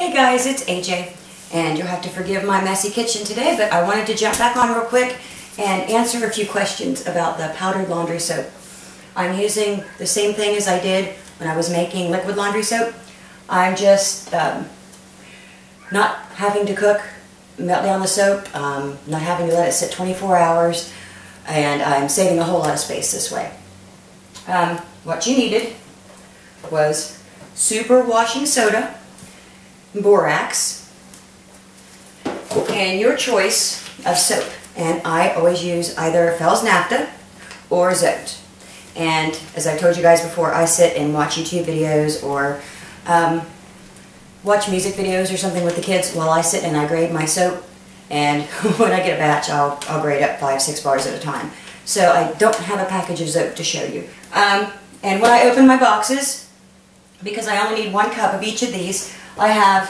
Hey guys, it's AJ, and you'll have to forgive my messy kitchen today, but I wanted to jump back on real quick and answer a few questions about the powdered laundry soap. I'm using the same thing as I did when I was making liquid laundry soap. I'm just not having to cook, melt down the soap, not having to let it sit 24 hours, and I'm saving a whole lot of space this way. What you needed was super washing soda, borax, and your choice of soap. And I always use either Fels Naphtha or Zote. And as I've told you guys before, I sit and watch YouTube videos or watch music videos or something with the kids while I sit and I grade my soap. And when I get a batch, I'll grade up 5-6 bars at a time. So I don't have a package of Zote to show you. And when I open my boxes, because I only need 1 cup of each of these, I have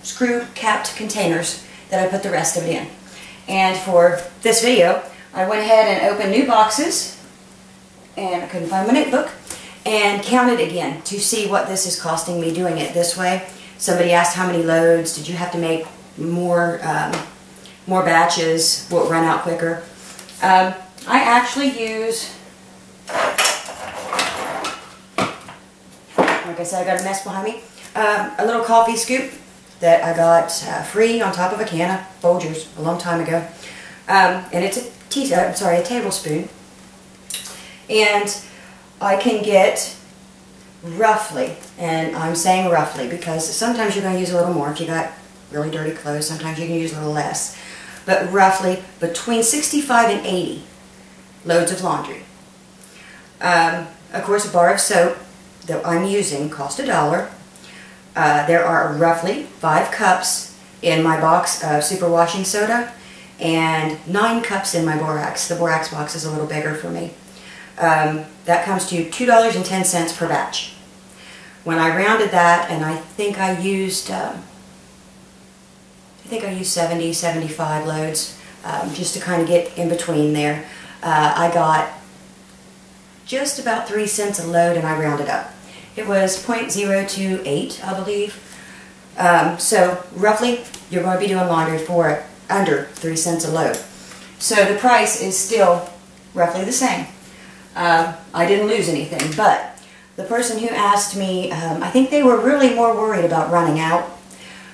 screw-capped containers that I put the rest of it in. And for this video, I went ahead and opened new boxes, and I couldn't find my notebook, and counted again to see what this is costing me doing it this way. Somebody asked how many loads, did you have to make more batches, will it run out quicker? I actually use, like I said, I got a mess behind me. A little coffee scoop that I got free on top of a can of Folgers a long time ago. And it's a tablespoon. And I can get roughly, and I'm saying roughly because sometimes you're going to use a little more if you got really dirty clothes, sometimes you can use a little less, but roughly between 65 and 80 loads of laundry. Of course, a bar of soap that I'm using cost $1. There are roughly 5 cups in my box of super washing soda and 9 cups in my borax. The borax box is a little bigger for me. That comes to $2.10 per batch. When I rounded that, and I think I used 70, 75 loads just to kind of get in between there. I got just about 3 cents a load, and I rounded up. It was 0.028, I believe. So roughly, you're going to be doing laundry for under 3 cents a load. So the price is still roughly the same. I didn't lose anything, but the person who asked me, I think they were really more worried about running out.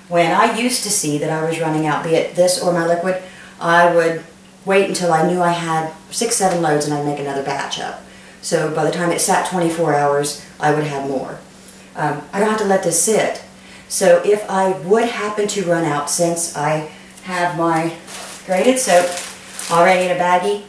When I used to see that I was running out, be it this or my liquid, I would wait until I knew I had 6-7 loads and I'd make another batch up. So by the time it sat 24 hours, I would have more. I don't have to let this sit. So if I would happen to run out, since I have my graded soap already in a baggie,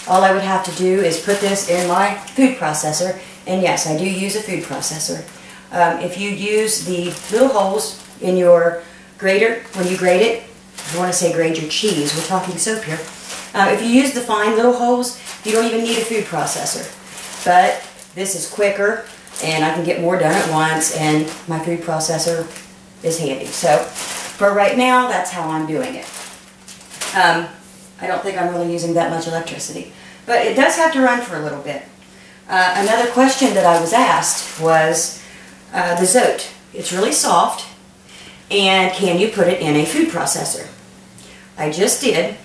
all I would have to do is put this in my food processor. And yes, I do use a food processor. If you use the little holes in your grater, when you grate it, I want to say grate your cheese, we're talking soap here. If you use the fine little holes, you don't even need a food processor. But this is quicker, and I can get more done at once, and my food processor is handy. So for right now, that's how I'm doing it. I don't think I'm really using that much electricity, but it does have to run for a little bit. Another question that I was asked was the Zote. It's really soft, and can you put it in a food processor? I just did,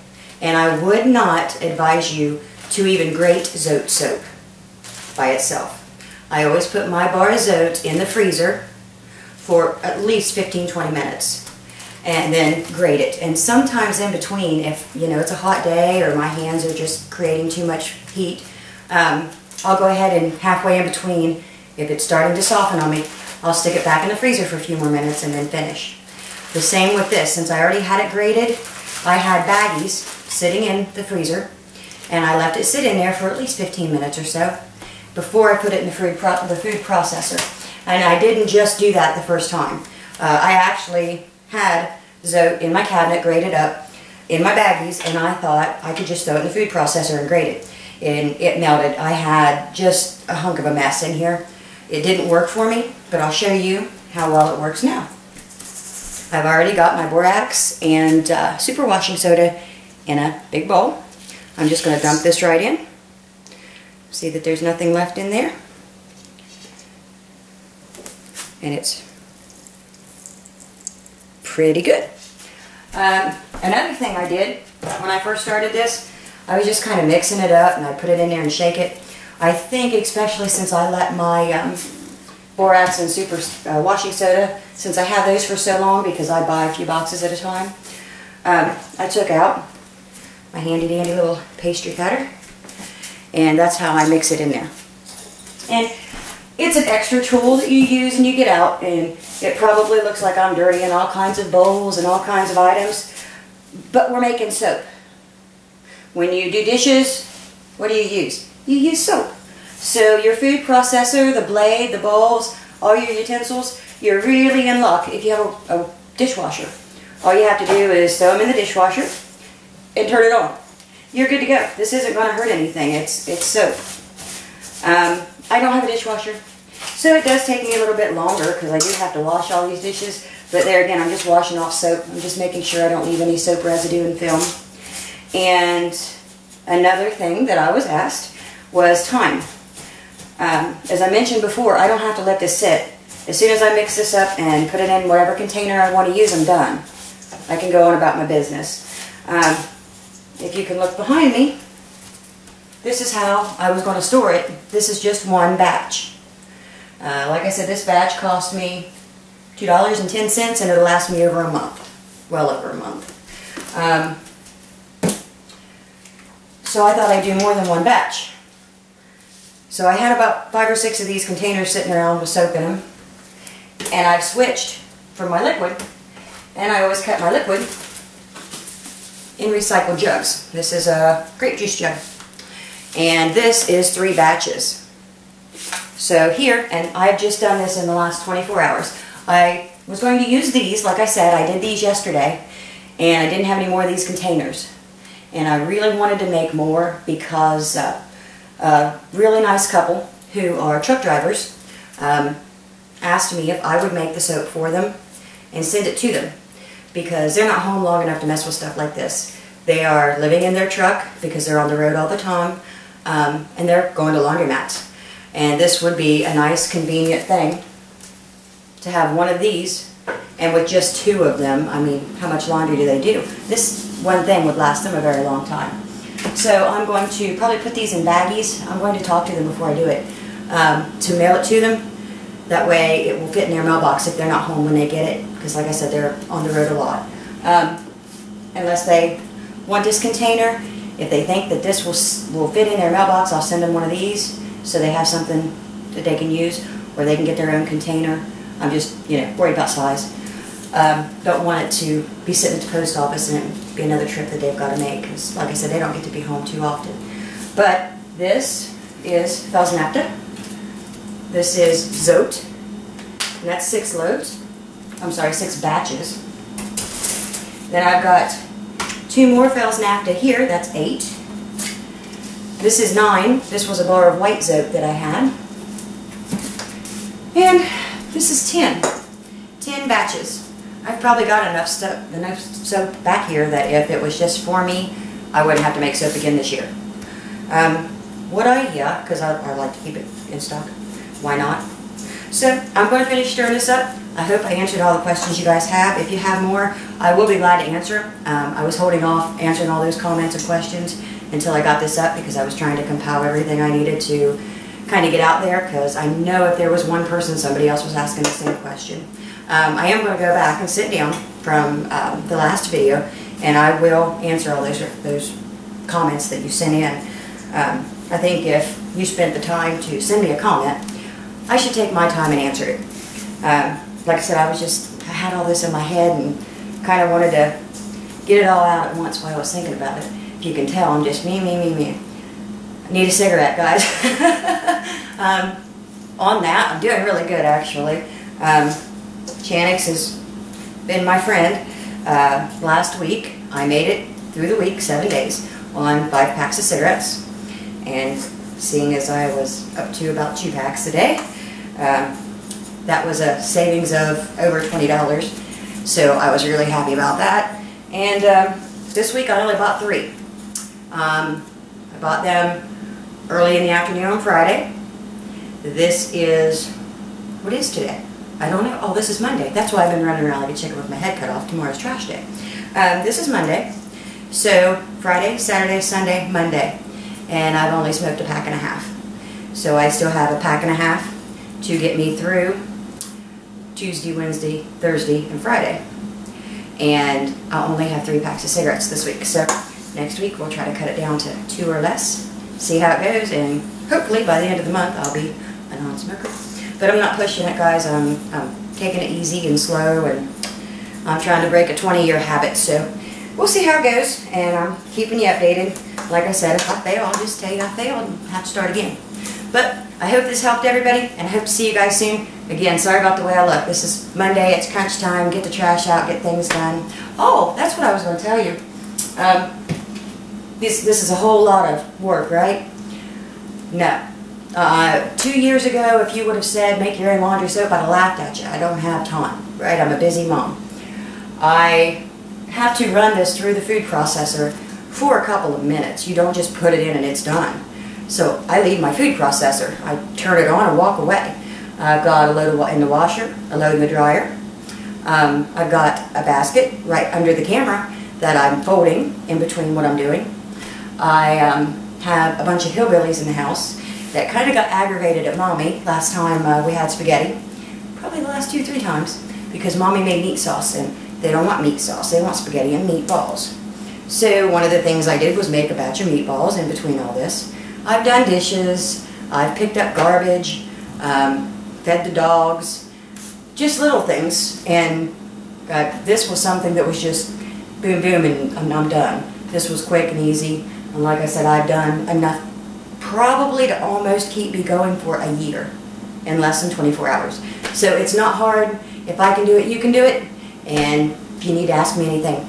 and I would not advise you to even grate Zote soap by itself. I always put my bar of Zote in the freezer for at least 15-20 minutes and then grate it. And sometimes in between, if you know it's a hot day or my hands are just creating too much heat, I'll go ahead and halfway in between, if it's starting to soften on me, I'll stick it back in the freezer for a few more minutes and then finish. The same with this. Since I already had it grated, I had baggies sitting in the freezer, and I left it sit in there for at least 15 minutes or so before I put it in the food processor. And I didn't just do that the first time. I actually had Zote in my cabinet grated up in my baggies, and I thought I could just throw it in the food processor and grate it. And it melted. I had just a hunk of a mess in here. It didn't work for me, but I'll show you how well it works now. I've already got my borax and super washing soda in a big bowl. I'm just going to dump this right in. See that there's nothing left in there. And it's pretty good. Another thing I did when I first started this, I was just kind of mixing it up and I put it in there and shake it. I think especially since I let my borax and super washing soda, since I have those for so long because I buy a few boxes at a time, I took out my handy dandy little pastry cutter, and that's how I mix it in there. And it's an extra tool that you use and you get out, and it probably looks like I'm dirtying all kinds of bowls and all kinds of items, but we're making soap. When you do dishes, what do you use? You use soap. So your food processor, the blade, the bowls, all your utensils, you're really in luck if you have a dishwasher. All you have to do is throw them in the dishwasher and turn it on. You're good to go. This isn't going to hurt anything. It's soap. I don't have a dishwasher, so it does take me a little bit longer because I do have to wash all these dishes. But there again, I'm just washing off soap. I'm just making sure I don't leave any soap residue in film. And another thing that I was asked was time. As I mentioned before, I don't have to let this sit. As soon as I mix this up and put it in whatever container I want to use, I'm done. I can go on about my business. If you can look behind me, this is how I was going to store it. This is just one batch. Like I said, this batch cost me $2.10 and it'll last me over a month. Well over a month. So I thought I'd do more than one batch. So I had about 5 or 6 of these containers sitting around with soap in them. And I've switched from my liquid, and I always kept my liquid in recycled jugs. This is a grape juice jug. And this is 3 batches. So here, and I've just done this in the last 24 hours. I was going to use these, like I said, I did these yesterday, and I didn't have any more of these containers. And I really wanted to make more because a really nice couple who are truck drivers asked me if I would make the soap for them and send it to them because they're not home long enough to mess with stuff like this. They are living in their truck because they're on the road all the time, and they're going to laundromats. And this would be a nice convenient thing to have one of these, and with just 2 of them, I mean, how much laundry do they do? This one thing would last them a very long time. So I'm going to probably put these in baggies. I'm going to talk to them before I do it to mail it to them. That way it will fit in their mailbox if they're not home when they get it, because like I said, they're on the road a lot. Unless they want this container, if they think that this will fit in their mailbox, I'll send them one of these so they have something that they can use, or they can get their own container. I'm just, worried about size. Don't want it to be sitting at the post office and it be another trip that they've got to make, because like I said, they don't get to be home too often. But this is Fels Naphtha. This is Zote, and that's 6 loads. I'm sorry, 6 batches. Then I've got 2 more Fels Naphtha here, that's 8. This is 9. This was a bar of white Zote that I had. And this is 10. 10 batches. I've probably got enough soap back here that if it was just for me, I wouldn't have to make soap again this year. Yeah, because I like to keep it in stock. Why not? So I'm going to finish stirring this up. I hope I answered all the questions you guys have. If you have more, I will be glad to answer. I was holding off answering all those comments and questions until I got this up because I was trying to compile everything I needed to kind of get out there, because I know if there was one person, somebody else was asking the same question. I am going to go back and sit down from the last video, and I will answer all those comments that you sent in. I think if you spent the time to send me a comment, I should take my time and answer it. Like I said, I had all this in my head and kind of wanted to get it all out at once while I was thinking about it. If you can tell, I'm just me. I need a cigarette, guys. On that, I'm doing really good, actually. Channix has been my friend. Last week, I made it through the week, 7 days, on 5 packs of cigarettes. And seeing as I was up to about 2 packs a day, that was a savings of over $20. So I was really happy about that. And this week I only bought 3. I bought them early in the afternoon on Friday. This is, what is today? I don't know. Oh, this is Monday. That's why I've been running around like a chicken with my head cut off. Tomorrow's trash day. This is Monday. So Friday, Saturday, Sunday, Monday. And I've only smoked a pack and a half. So I still have a pack and a half to get me through Tuesday, Wednesday, Thursday, and Friday. And I'll only have 3 packs of cigarettes this week. So next week we'll try to cut it down to 2 or less. See how it goes, and hopefully by the end of the month I'll be a non-smoker. But I'm not pushing it, guys. I'm taking it easy and slow, and I'm trying to break a 20-year habit. So we'll see how it goes, and I'm keeping you updated. Like I said, if I fail, I'll just tell you I failed and have to start again. But I hope this helped everybody, and I hope to see you guys soon. Again, sorry about the way I look. This is Monday. It's crunch time. Get the trash out. Get things done. Oh, that's what I was going to tell you. This is a whole lot of work, right? No. 2 years ago, if you would have said make your own laundry soap, I'd have laughed at you. I don't have time, right? I'm a busy mom. I have to run this through the food processor for a couple of minutes. You don't just put it in and it's done. So I leave my food processor. I turn it on and walk away. I've got a load in the washer, a load in the dryer. I've got a basket right under the camera that I'm folding in between what I'm doing. I have a bunch of hillbillies in the house that kind of got aggravated at Mommy last time we had spaghetti. Probably the last 2-3 times, because Mommy made meat sauce and they don't want meat sauce. They want spaghetti and meatballs. So one of the things I did was make a batch of meatballs in between all this. I've done dishes, I've picked up garbage, fed the dogs, just little things. And this was something that was just boom, boom, and I'm done. This was quick and easy. And like I said, I've done enough probably to almost keep me going for a year in less than 24 hours. So it's not hard. If I can do it, you can do it. And if you need to ask me anything,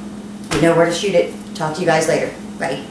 you know where to shoot it. Talk to you guys later. Bye.